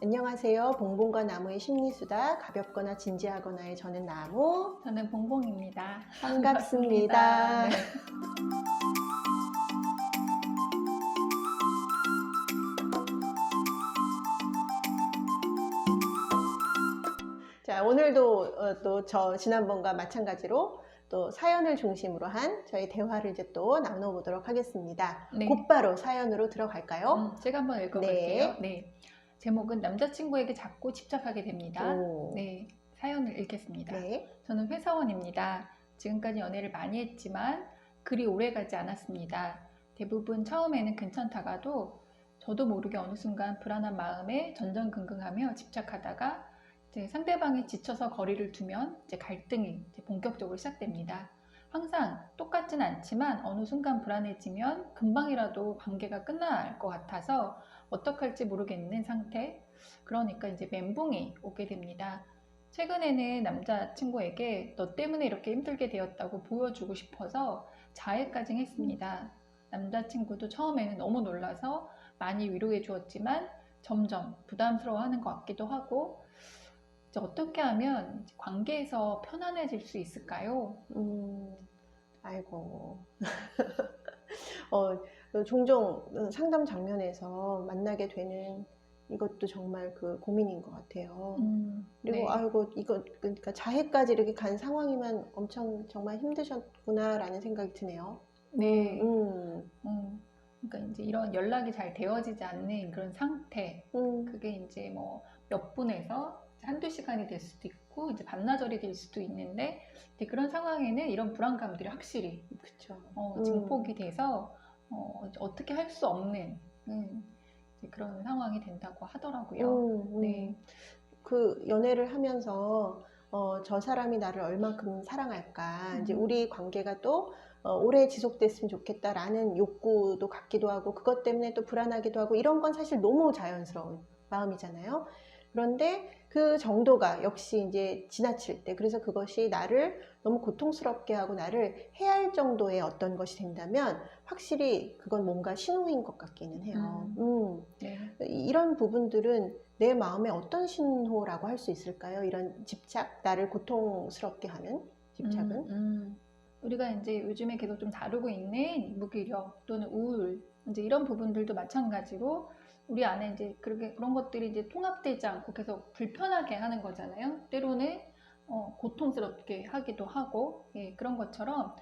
안녕하세요. 봉봉과 나무의 심리수다. 가볍거나 진지하거나의 저는 나무. 저는 봉봉입니다. 반갑습니다. 네. 자, 오늘도 또 저 지난번과 마찬가지로 또 사연을 중심으로 한 저희 대화를 이제 또 나눠보도록 하겠습니다. 네. 곧바로 사연으로 들어갈까요? 제가 한번 읽어볼게요. 네. 제목은 남자친구에게 자꾸 집착하게 됩니다. 오. 네. 사연을 읽겠습니다. 네. 저는 회사원입니다. 지금까지 연애를 많이 했지만 그리 오래 가지 않았습니다. 대부분 처음에는 괜찮다가도 저도 모르게 어느 순간 불안한 마음에 전전긍긍하며 집착하다가 이제 상대방이 지쳐서 거리를 두면 이제 갈등이 이제 본격적으로 시작됩니다. 항상 똑같진 않지만 어느 순간 불안해지면 금방이라도 관계가 끝날 것 같아서 어떻게 할지 모르겠는 상태. 그러니까 이제 멘붕이 오게 됩니다. 최근에는 남자친구에게 너 때문에 이렇게 힘들게 되었다고 보여주고 싶어서 자해까지 했습니다. 남자친구도 처음에는 너무 놀라서 많이 위로해 주었지만 점점 부담스러워하는 것 같기도 하고 이제 어떻게 하면 관계에서 편안해질 수 있을까요? 아이고. 종종 상담 장면에서 만나게 되는 이것도 정말 그 고민인 것 같아요. 그리고 네. 아이고 이거 그러니까 자해까지 이렇게 간 상황이면 엄청 정말 힘드셨구나라는 생각이 드네요. 네. 그러니까 이제 이런 연락이 잘 되어지지 않는 그런 상태, 그게 이제 뭐 몇 분에서 한두 시간이 될 수도 있고 이제 반나절이 될 수도 있는데 이제 그런 상황에는 이런 불안감들이 확실히 그쵸. 증폭이 돼서 어떻게 할 수 없는 이제 그런 상황이 된다고 하더라고요. 네. 그 연애를 하면서 저 사람이 나를 얼만큼 사랑할까, 이제 우리 관계가 또 오래 지속됐으면 좋겠다라는 욕구도 갖기도 하고 그것 때문에 또 불안하기도 하고 이런 건 사실 너무 자연스러운 마음이잖아요. 그런데 그 정도가 역시 이제 지나칠 때, 그래서 그것이 나를 너무 고통스럽게 하고 나를 해할 정도의 어떤 것이 된다면 확실히 그건 뭔가 신호인 것 같기는 해요. 네. 이런 부분들은 내 마음에 어떤 신호라고 할 수 있을까요? 이런 집착, 나를 고통스럽게 하는 집착은? 우리가 이제 요즘에 계속 좀 다루고 있는 무기력 또는 우울, 이제 이런 부분들도 마찬가지로 우리 안에 이제 그런 것들이 이제 통합되지 않고 계속 불편하게 하는 거잖아요. 때로는 고통스럽게 하기도 하고, 예, 그런 것처럼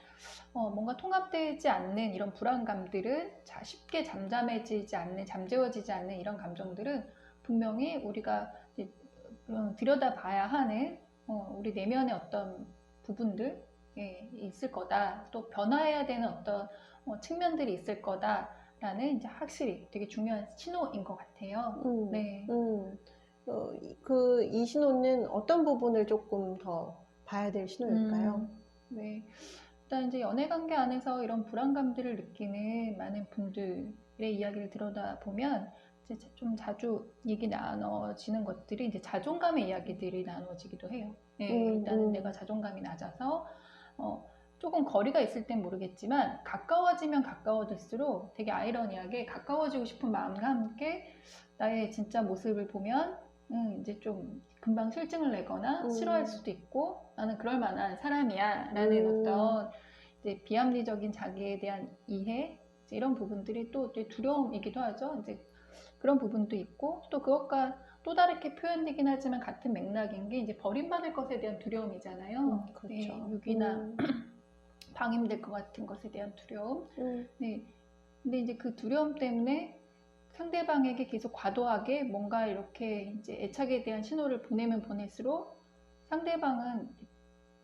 뭔가 통합되지 않는 이런 불안감들은 쉽게 잠잠해지지 않는, 잠재워지지 않는 이런 감정들은 분명히 우리가 이제 들여다봐야 하는 우리 내면의 어떤 부분들 있을 거다. 또 변화해야 되는 어떤 측면들이 있을 거다라는 이제 확실히 되게 중요한 신호인 것 같아요. 네. 이 신호는 어떤 부분을 조금 더 봐야 될 신호일까요? 네. 일단 이제 연애 관계 안에서 이런 불안감들을 느끼는 많은 분들의 이야기를 들여다 보면 이제 좀 자주 얘기 나눠지는 것들이 이제 자존감의 이야기들이 나눠지기도 해요. 네, 일단은 내가 자존감이 낮아서 조금 거리가 있을 땐 모르겠지만 가까워지면 가까워질수록 되게 아이러니하게 가까워지고 싶은 마음과 함께 나의 진짜 모습을 보면 이제 좀 금방 실증을 내거나 싫어할 수도 있고 나는 그럴 만한 사람이야 라는 어떤 이제 비합리적인 자기에 대한 이해 이런 부분들이 또 두려움이기도 하죠. 이제 그런 부분도 있고 또 그것과 또 다르게 표현되긴 하지만 같은 맥락인 게 이제 버림받을 것에 대한 두려움이잖아요. 그렇죠. 네, 유기나 방임될 것 같은 것에 대한 두려움. 네, 근데 이제 그 두려움 때문에 상대방에게 계속 과도하게 뭔가 이렇게 이제 애착에 대한 신호를 보내면 보낼수록 상대방은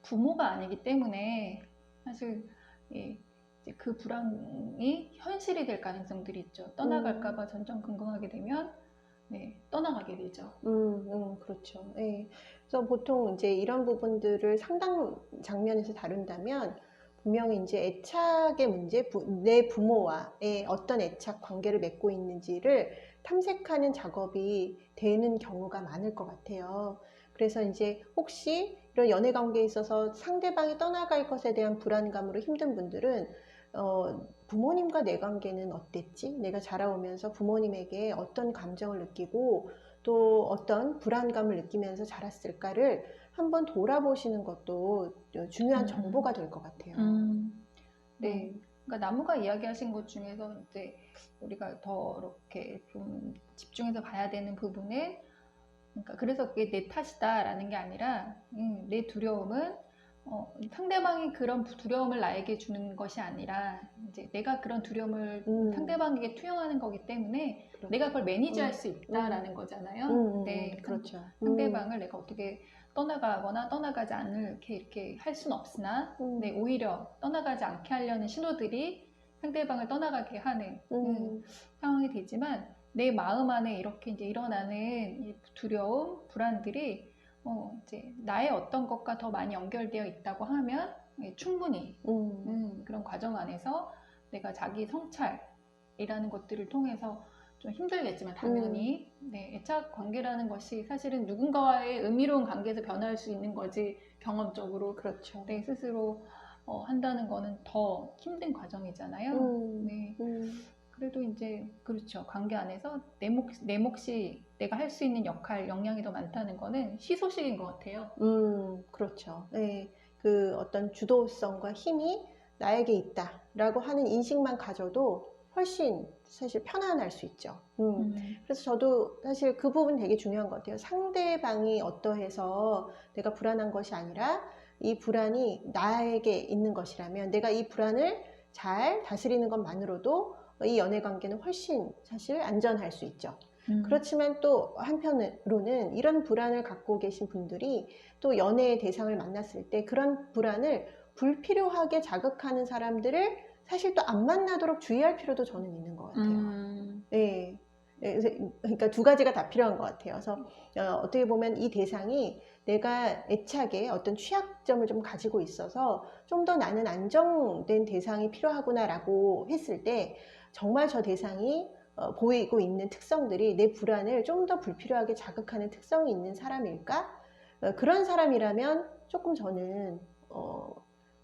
부모가 아니기 때문에 사실 이제 그 불안이 현실이 될 가능성들이 있죠. 떠나갈까봐 전전긍긍하게 되면 네, 떠나가게 되죠. 그렇죠. 예. 그래서 보통 이제 이런 부분들을 상담 장면에서 다룬다면 분명히 이제 애착의 문제, 내 부모와의 어떤 애착 관계를 맺고 있는지를 탐색하는 작업이 되는 경우가 많을 것 같아요. 그래서 이제 혹시 이런 연애 관계에 있어서 상대방이 떠나갈 것에 대한 불안감으로 힘든 분들은 부모님과 내 관계는 어땠지? 내가 자라오면서 부모님에게 어떤 감정을 느끼고 또 어떤 불안감을 느끼면서 자랐을까를 한번 돌아보시는 것도 중요한 정보가 될 것 같아요. 네. 그러니까 나무가 이야기하신 것 중에서 이제 우리가 더 이렇게 좀 집중해서 봐야 되는 부분은, 그러니까 그래서 그게 내 탓이다라는 게 아니라, 내 두려움은 상대방이 그런 두려움을 나에게 주는 것이 아니라 이제 내가 그런 두려움을 상대방에게 투영하는 거기 때문에 그렇죠. 내가 그걸 매니지할 수 있다라는 거잖아요. 네, 그렇죠. 상대방을 내가 어떻게 떠나가거나 떠나가지 않게 이렇게 할 수는 없으나, 네, 오히려 떠나가지 않게 하려는 신호들이 상대방을 떠나가게 하는 상황이 되지만, 내 마음 안에 이렇게 이제 일어나는 이 두려움, 불안들이 이제 나의 어떤 것과 더 많이 연결되어 있다고 하면 충분히 그런 과정 안에서 내가 자기 성찰이라는 것들을 통해서 좀 힘들겠지만 당연히 네, 애착 관계라는 것이 사실은 누군가와의 의미로운 관계에서 변화할 수 있는 거지, 경험적으로 그렇죠. 내 스스로 한다는 거는 더 힘든 과정이잖아요. 네. 그래도 이제 그렇죠. 관계 안에서 내 몫이 내가 할 수 있는 역할, 역량이 더 많다는 거는 희소식인 것 같아요. 그렇죠. 네. 그 어떤 주도성과 힘이 나에게 있다라고 하는 인식만 가져도 훨씬 사실 편안할 수 있죠. 그래서 저도 사실 그 부분 되게 중요한 것 같아요. 상대방이 어떠해서 내가 불안한 것이 아니라 이 불안이 나에게 있는 것이라면 내가 이 불안을 잘 다스리는 것만으로도 이 연애 관계는 훨씬 사실 안전할 수 있죠. 그렇지만 또 한편으로는 이런 불안을 갖고 계신 분들이 또 연애의 대상을 만났을 때 그런 불안을 불필요하게 자극하는 사람들을 사실 또 안 만나도록 주의할 필요도 저는 있는 것 같아요. 네. 그러니까 두 가지가 다 필요한 것 같아요. 그래서 어떻게 보면 이 대상이 내가 애착에 어떤 취약점을 좀 가지고 있어서 좀 더 나는 안정된 대상이 필요하구나라고 했을 때 정말 저 대상이 보이고 있는 특성들이 내 불안을 좀 더 불필요하게 자극하는 특성이 있는 사람일까? 그런 사람이라면 조금 저는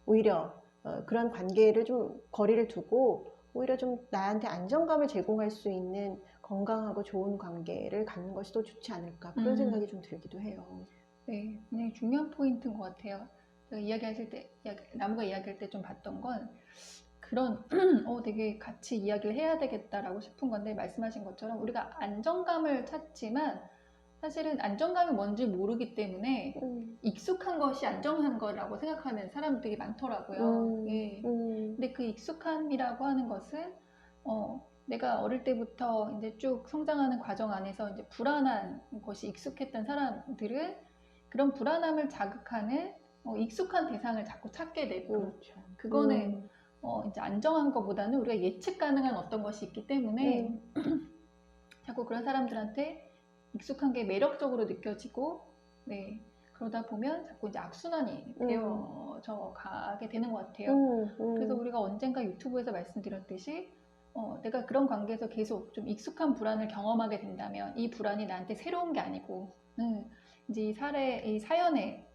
오히려 그런 관계를 좀 거리를 두고 오히려 좀 나한테 안정감을 제공할 수 있는 건강하고 좋은 관계를 갖는 것이 더 좋지 않을까, 그런 생각이 좀 들기도 해요. 네, 굉장히 중요한 포인트인 것 같아요. 제가 이야기하실 때, 나무가 이야기할 때 좀 봤던 건 그런 되게 같이 이야기를 해야 되겠다라고 싶은 건데, 말씀하신 것처럼 우리가 안정감을 찾지만 사실은 안정감이 뭔지 모르기 때문에 익숙한 것이 안정한 거라고 생각하는 사람들이 많더라고요. 예. 근데 그 익숙함이라고 하는 것은 내가 어릴 때부터 이제 쭉 성장하는 과정 안에서 이제 불안한 것이 익숙했던 사람들은 그런 불안함을 자극하는 익숙한 대상을 자꾸 찾게 되고, 그렇죠. 그거는 이제 안정한 것보다는 우리가 예측 가능한 어떤 것이 있기 때문에 자꾸 그런 사람들한테 익숙한 게 매력적으로 느껴지고, 네, 그러다 보면 자꾸 이제 악순환이 되어져 가게 되는 것 같아요. 그래서 우리가 언젠가 유튜브에서 말씀드렸듯이 내가 그런 관계에서 계속 좀 익숙한 불안을 경험하게 된다면 이 불안이 나한테 새로운 게 아니고, 이제 이 사연에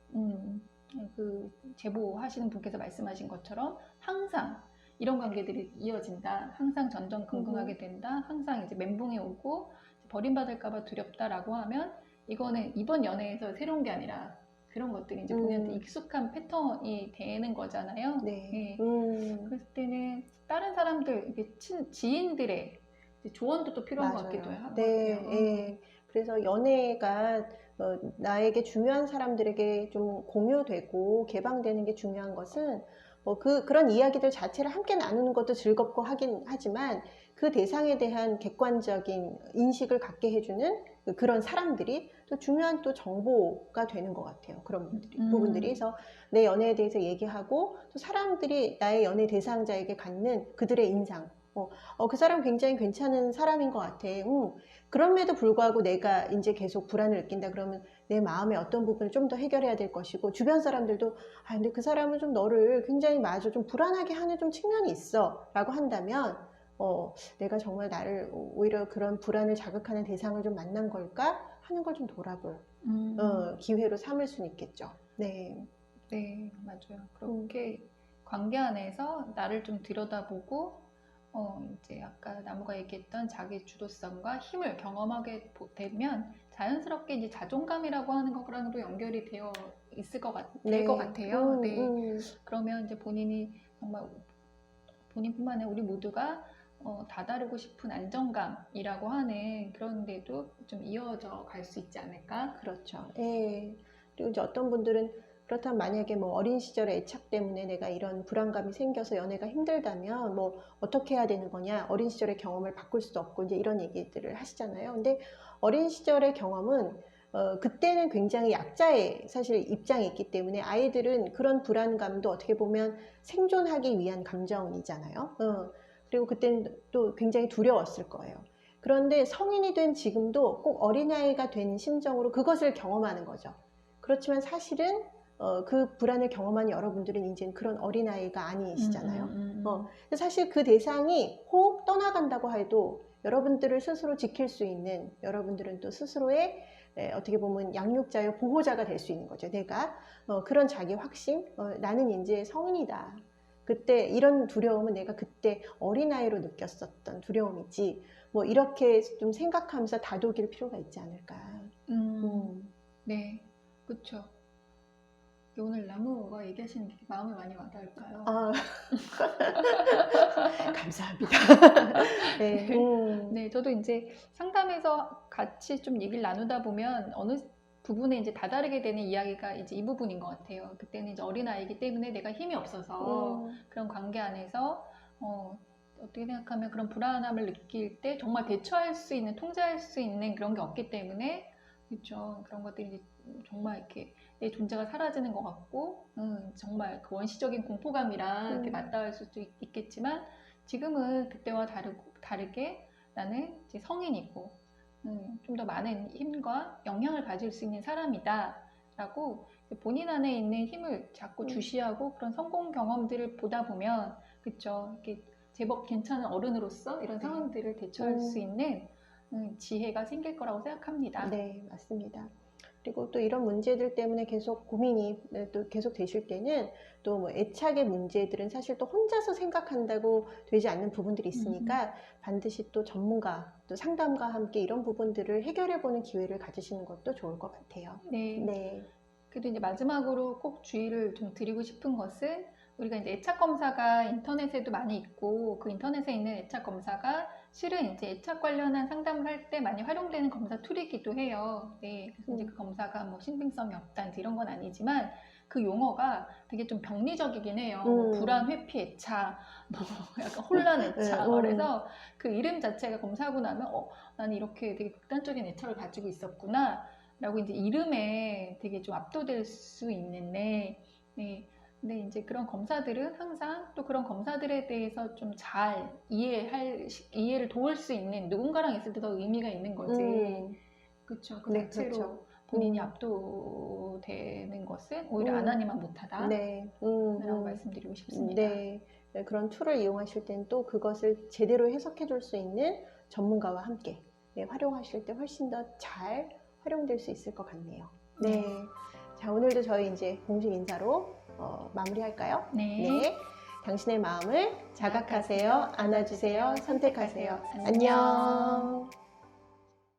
그 제보하시는 분께서 말씀하신 것처럼 항상 이런 관계들이 이어진다, 항상 전전긍긍하게 된다, 항상 이제 멘붕이 오고 버림받을까봐 두렵다라고 하면 이거는 이번 연애에서 새로운 게 아니라 그런 것들이 이제 본인한테 익숙한 패턴이 되는 거잖아요. 네. 그랬을 때는 다른 사람들, 지인들의 조언도 또 필요한 것 같기도 해요. 네. 그래서 연애가 나에게 중요한 사람들에게 좀 공유되고 개방되는 게 중요한 것은 그런 이야기들 자체를 함께 나누는 것도 즐겁고 하긴 하지만 그 대상에 대한 객관적인 인식을 갖게 해주는 그런 사람들이 또 중요한 또 정보가 되는 것 같아요. 그런 부분들이. 그래서 내 연애에 대해서 얘기하고 또 사람들이 나의 연애 대상자에게 갖는 그들의 인상, 그 사람 굉장히 괜찮은 사람인 것 같아. 그럼에도 불구하고 내가 이제 계속 불안을 느낀다 그러면 내 마음의 어떤 부분을 좀 더 해결해야 될 것이고, 주변 사람들도 근데 그 사람은 좀 너를 굉장히 마저 좀 불안하게 하는 좀 측면이 있어 라고 한다면 내가 정말 나를 오히려 그런 불안을 자극하는 대상을 좀 만난 걸까 하는 걸 좀 돌아볼 기회로 삼을 수는 있겠죠. 네. 네, 맞아요. 그렇게 관계 안에서 나를 좀 들여다보고 이제 아까 나무가 얘기했던 자기 주도성과 힘을 경험하게 되면 자연스럽게 이제 자존감이라고 하는 거랑도 연결이 되어 있을 될 것 같아요. 네. 그러면 이제 본인이 정말 본인뿐만 아니라 우리 모두가 다다르고 싶은 안정감이라고 하는 그런 데도 좀 이어져 갈 수 있지 않을까? 그렇죠. 예. 그리고 이제 어떤 분들은 그렇다면 만약에 뭐 어린 시절의 애착 때문에 내가 이런 불안감이 생겨서 연애가 힘들다면 뭐 어떻게 해야 되는 거냐? 어린 시절의 경험을 바꿀 수도 없고 이제 이런 얘기들을 하시잖아요. 근데 어린 시절의 경험은 그때는 굉장히 약자의 사실 입장이 있기 때문에 아이들은 그런 불안감도 어떻게 보면 생존하기 위한 감정이잖아요. 그리고 그때는 또 굉장히 두려웠을 거예요. 그런데 성인이 된 지금도 꼭 어린아이가 된 심정으로 그것을 경험하는 거죠. 그렇지만 사실은 그 불안을 경험한 여러분들은 이제 그런 어린아이가 아니시잖아요. 사실 그 대상이 혹 떠나간다고 해도 여러분들을 스스로 지킬 수 있는, 여러분들은 또 스스로의 어떻게 보면 양육자요 보호자가 될 수 있는 거죠. 내가 그런 자기 확신, 나는 이제 성인이다. 그때 이런 두려움은 내가 그때 어린아이로 느꼈었던 두려움이지 뭐 이렇게 좀 생각하면서 다독일 필요가 있지 않을까. 네, 그렇죠. 오늘 나무가 얘기하시는 게 마음에 많이 와닿을까요? 아, 감사합니다. 네, 네, 저도 이제 상담에서 같이 좀 얘기를 나누다 보면 어느 부분에 이제 다다르게 되는 이야기가 이제 이 부분인 것 같아요. 그때는 이제 어린아이이기 때문에 내가 힘이 없어서 그런 관계 안에서 어떻게 생각하면 그런 불안함을 느낄 때 정말 대처할 수 있는, 통제할 수 있는 그런 게 없기 때문에 그렇죠. 그런 것들이 이제 정말 이렇게 내 존재가 사라지는 것 같고 정말 그 원시적인 공포감이랑 이렇게 맞닿을 수도 있겠지만 지금은 그때와 다르게 나는 이제 성인이고 좀 더 많은 힘과 영향을 가질 수 있는 사람이다 라고 본인 안에 있는 힘을 자꾸 주시하고 그런 성공 경험들을 보다 보면 그쵸 이렇게 제법 괜찮은 어른으로서 이런 상황들을 대처할 수 있는 지혜가 생길 거라고 생각합니다. 네, 맞습니다. 그리고 또 이런 문제들 때문에 계속 고민이 또 계속 되실 때는 또 뭐 애착의 문제들은 사실 또 혼자서 생각한다고 되지 않는 부분들이 있으니까 반드시 또 전문가, 또 상담과 함께 이런 부분들을 해결해 보는 기회를 가지시는 것도 좋을 것 같아요. 네. 네. 그래도 이제 마지막으로 꼭 주의를 좀 드리고 싶은 것은 우리가 이제 애착 검사가 인터넷에도 많이 있고 그 인터넷에 있는 애착 검사가 실은 이제 애착 관련한 상담을 할 때 많이 활용되는 검사 툴이기도 해요. 네, 그래서 이제 그 검사가 뭐 신빙성이 없다 이런 건 아니지만 그 용어가 되게 좀 병리적이긴 해요. 뭐 불안, 회피, 애착, 뭐 약간 혼란 애착. 그래서 그 이름 자체가 검사하고 나면 나는 이렇게 되게 극단적인 애착을 가지고 있었구나. 라고 이제 이름에 되게 좀 압도될 수 있는데, 네. 근데 이제 그런 검사들은 항상 또 그런 검사들에 대해서 좀 잘 이해를 도울 수 있는 누군가랑 있을 때 더 의미가 있는 거지. 그렇죠. 그 네, 자체로 그렇죠. 본인이 압도되는 것은 오히려 안 하니만 못하다. 네. 라고 말씀드리고 싶습니다. 네. 그런 툴을 이용하실 땐 또 그것을 제대로 해석해 줄 수 있는 전문가와 함께 활용하실 때 훨씬 더 잘 활용될 수 있을 것 같네요. 네. 자, 오늘도 저희 이제 공식 인사로 마무리할까요? 네. 당신의 마음을 자각하세요. 안아주세요. 선택하세요. 안녕.